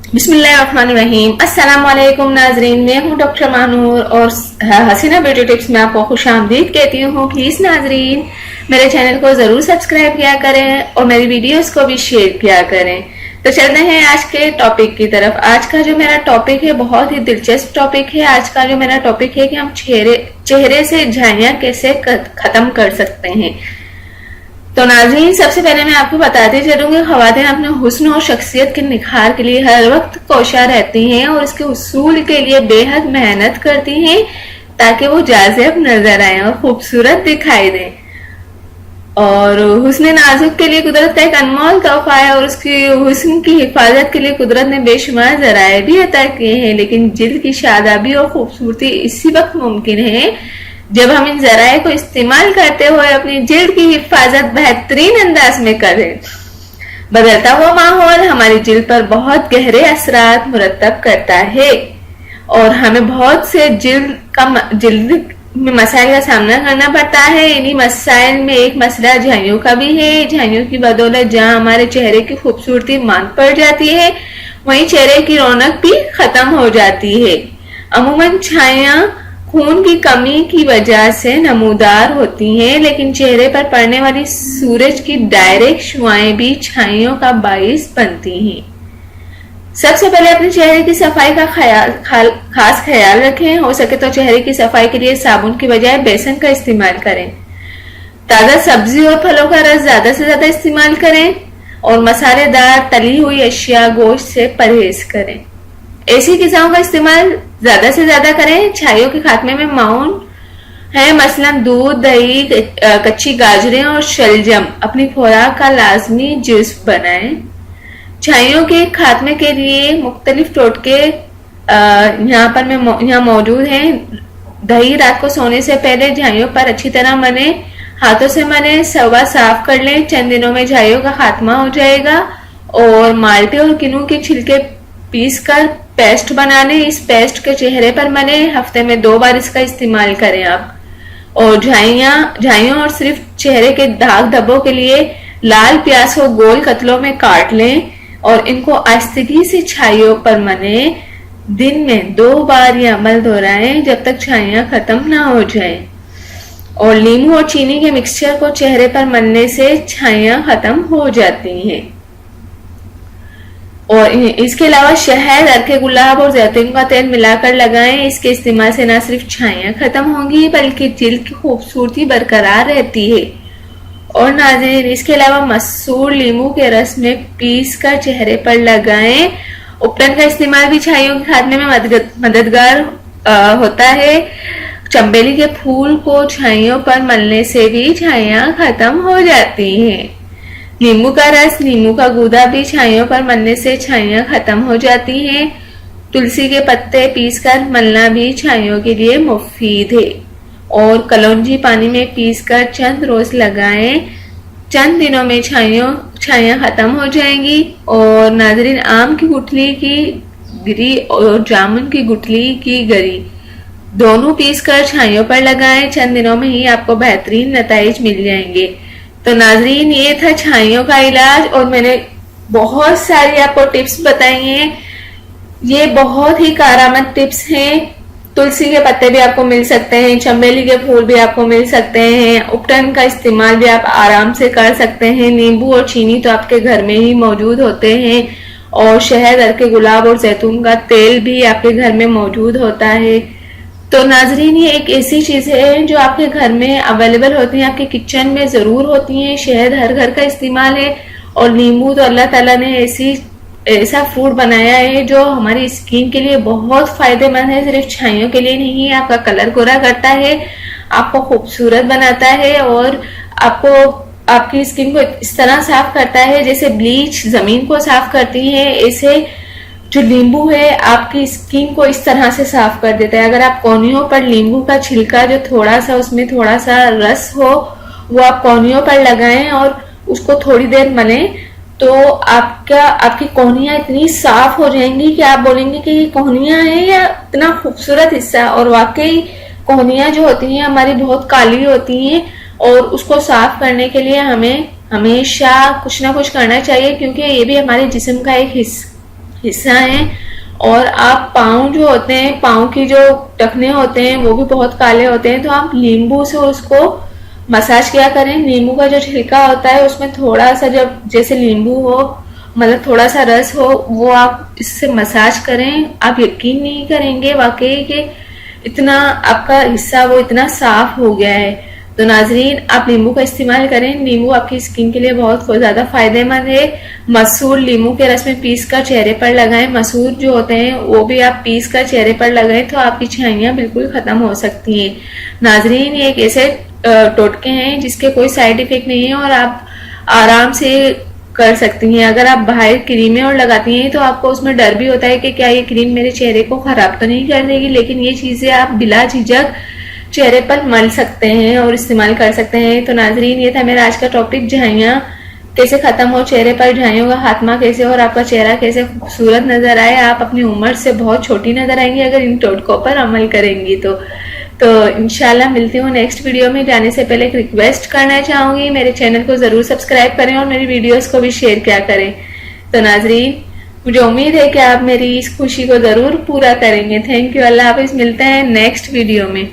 बिस्मिल्लाहिर्रहमानिर्रहीम। अस्सलाम वालेकुम नाजरीन, मैं हूं डॉक्टर मानूर और हसीना ब्यूटी टिप्स में आपको खुशामदीद कहती हूं। प्लीज नाजरीन मेरे चैनल को जरूर सब्सक्राइब किया करें और मेरी वीडियोस को भी शेयर किया करें। तो चलते हैं आज के टॉपिक की तरफ। आज का जो मेरा टॉपिक है बहुत ही दिलचस्प टॉपिक है। आज का जो मेरा टॉपिक है कि हम चेहरे से झाइयां कैसे खत्म कर सकते हैं। तो नाज़रीन, सबसे पहले मैं आपको बताती चलूंगी, ख्वातीन अपने हुस्न और शख्सियत के निखार के लिए हर वक्त कोशा रहती हैं और इसके उसूल के लिए बेहद मेहनत करती हैं ताकि वो जाज़िब नजर आए और खूबसूरत दिखाई दें। और हुस्न नाजुक के लिए कुदरत का एक अनमोल तोहफा है और उसकी हुस्न की हिफाजत के लिए कुदरत ने बेशुमार जराए भी अता किए हैं। लेकिन जिल्द की शादाबी और खूबसूरती इसी वक्त मुमकिन है जब हम इन जराए को इस्तेमाल करते हुए अपनी जिल्द की हिफाजत बेहतरीन अंदाज में करें। बदलता हुआ माहौल हमारी जिल्द पर बहुत गहरे असरात मुरतब करता है और हमें बहुत से जिल्द में मसाइल का सामना करना पड़ता है। इन्हीं मसाइल में एक मसला झाइयों का भी है। झाइयों की बदौलत जहाँ हमारे चेहरे की खूबसूरती मांग पड़ जाती है, वहीं चेहरे की रौनक भी खत्म हो जाती है। अमूमन झाइयां खून की कमी की वजह से नमूदार होती हैं, लेकिन चेहरे पर पड़ने वाली सूरज की डायरेक्ट शुआएं भी झाइयों का बाइस बनती हैं। सबसे पहले अपने चेहरे की सफाई का खास ख्याल रखें। हो सके तो चेहरे की सफाई के लिए साबुन की बजाय बेसन का इस्तेमाल करें। ताजा सब्जी और फलों का रस ज्यादा से ज्यादा इस्तेमाल करें और मसालेदार तली हुई अशिया गोश्त से परहेज करें। ऐसी ग़िज़ाओं का इस्तेमाल ज्यादा से ज्यादा करें। झाइयों के खात्मे में माउन है, मसलन दूध, दही, कच्ची गाजरें और शलजम अपनी खुराक का लाजमी जुज़्व बनाएं। झाइयों के खात्मे के लिए मुख्तलिफ टोटके यहाँ मौजूद हैं। दही रात को सोने से पहले झाइयों पर अच्छी तरह मने, हाथों से मने, सवा साफ कर लें। चंद दिनों में झाइयों का खात्मा हो जाएगा। और माल्टे और किनू के छिलके पीस कर पेस्ट बना लें। इस पेस्ट के चेहरे पर मले, हफ्ते में 2 बार इसका इस्तेमाल करें आप। और झाइयों और सिर्फ चेहरे के दाग धब्बों के लिए लाल प्याज को गोल कतलों में काट लें और इनको आहिस्तगी से झाइयों पर मले। दिन में 2 बार ये अमल दोहराएं जब तक झाइयां खत्म ना हो जाए। और नींबू और चीनी के मिक्सचर को चेहरे पर मलने से झाइयां खत्म हो जाती हैं। और इसके अलावा शहद, अर्के गुलाब और जैतून का तेल मिलाकर लगाएं। इसके इस्तेमाल से न सिर्फ झाइयां खत्म होंगी बल्कि जिल्द की खूबसूरती बरकरार रहती है। और नाज़रीन, इसके अलावा मसूर लीमू के रस में पीस कर चेहरे पर लगाएं। उपटन का इस्तेमाल भी झाइयों के खात्मे में मददगार होता है। चंबेली के फूल को झाइयों पर मलने से भी झाइयां खत्म हो जाती हैं। नींबू का रस, नींबू का गूदा भी झाइयों पर मलने से झाइयां खत्म हो जाती हैं। तुलसी के पत्ते पीसकर मलना भी झाइयों के लिए मुफीद है। और कलौंजी पानी में पीसकर चंद रोज लगाएं। चंद दिनों में झाइयां खत्म हो जाएंगी। और नाज़रीन, आम की गुठली की गिरी और जामुन की गुठली की गरी दोनों पीसकर झाइयों पर लगाएं। चंद दिनों में ही आपको बेहतरीन नताइज मिल जाएंगे। तो नाज़रीन, ये था झाइयों का इलाज और मैंने बहुत सारी आपको टिप्स बताई हैं। ये बहुत ही कारआमद टिप्स हैं। तुलसी के पत्ते भी आपको मिल सकते हैं, चंबेली के फूल भी आपको मिल सकते हैं। उपटन का इस्तेमाल भी आप आराम से कर सकते हैं। नींबू और चीनी तो आपके घर में ही मौजूद होते हैं। और शहद, अर्के गुलाब और जैतून का तेल भी आपके घर में मौजूद होता है। तो नाजरीन, ये एक ऐसी चीज है जो आपके घर में अवेलेबल होती है, आपके किचन में जरूर होती है। शहद हर घर का इस्तेमाल है। और नींबू तो अल्लाह ताला ने ऐसा फ्रूट बनाया है जो हमारी स्किन के लिए बहुत फायदेमंद है। सिर्फ झाइयों के लिए नहीं है, आपका कलर गोरा करता है, आपको खूबसूरत बनाता है और आपको आपकी स्किन को इस तरह साफ करता है जैसे ब्लीच जमीन को साफ करती है। ऐसे जो नींबू है आपकी स्किन को इस तरह से साफ कर देता है। अगर आप कोहनियों पर नींबू का छिलका जो थोड़ा सा उसमें थोड़ा सा रस हो वो आप कोहनियों पर लगाएं और उसको थोड़ी देर मलें तो आपकी कोहनियां इतनी साफ हो जाएंगी कि आप बोलेंगे कि ये कोहनियां हैं या इतना खूबसूरत हिस्सा। और वाकई कोहनियां जो होती हैं हमारी बहुत काली होती हैं और उसको साफ करने के लिए हमें हमेशा कुछ ना कुछ करना चाहिए क्योंकि ये भी हमारे जिस्म का एक हिस्सा है। और आप पाँव जो होते हैं, पाँव की जो टखने होते हैं वो भी बहुत काले होते हैं, तो आप नींबू से उसको मसाज किया करें। नींबू का जो छिलका होता है उसमें थोड़ा सा, जब जैसे नींबू हो मतलब थोड़ा सा रस हो, वो आप इससे मसाज करें। आप यकीन नहीं करेंगे वाकई कि इतना आपका हिस्सा वो इतना साफ हो गया है। तो नाजरीन, आप नींबू का इस्तेमाल करें। नींबू आपकी स्किन के लिए बहुत ज्यादा फायदेमंद है। मसूर नींबू के रस में पीस कर चेहरे पर लगाएं। मसूर जो होते हैं वो भी आप पीस कर चेहरे पर लगाएं तो आपकी छाइयां बिल्कुल खत्म हो सकती हैं। नाजरीन, ये एक ऐसे टोटके हैं जिसके कोई साइड इफेक्ट नहीं है और आप आराम से कर सकती हैं। अगर आप बाहर क्रीमें और लगाती हैं तो आपको उसमें डर भी होता है कि क्या ये क्रीम मेरे चेहरे को खराब तो नहीं कर देगी, लेकिन ये चीजें आप बिला झिझक चेहरे पर मल सकते हैं और इस्तेमाल कर सकते हैं। तो नाजरीन, ये था मेरा आज का टॉपिक, झाइयाँ कैसे खत्म हो, चेहरे पर झाइयों का खात्मा कैसे और आपका चेहरा कैसे खूबसूरत नजर आए। आप अपनी उम्र से बहुत छोटी नजर आएंगी अगर इन टोटकों पर अमल करेंगी तो इंशाल्लाह मिलती हूँ नेक्स्ट वीडियो में। जाने से पहले एक रिक्वेस्ट करना चाहूंगी, मेरे चैनल को जरूर सब्सक्राइब करें और मेरी वीडियोस को भी शेयर किया करें। तो नाजरीन, मुझे उम्मीद है कि आप मेरी इस खुशी को जरूर पूरा करेंगे। Thank you. अल्लाह हाफिज। मिलते हैं नेक्स्ट वीडियो में।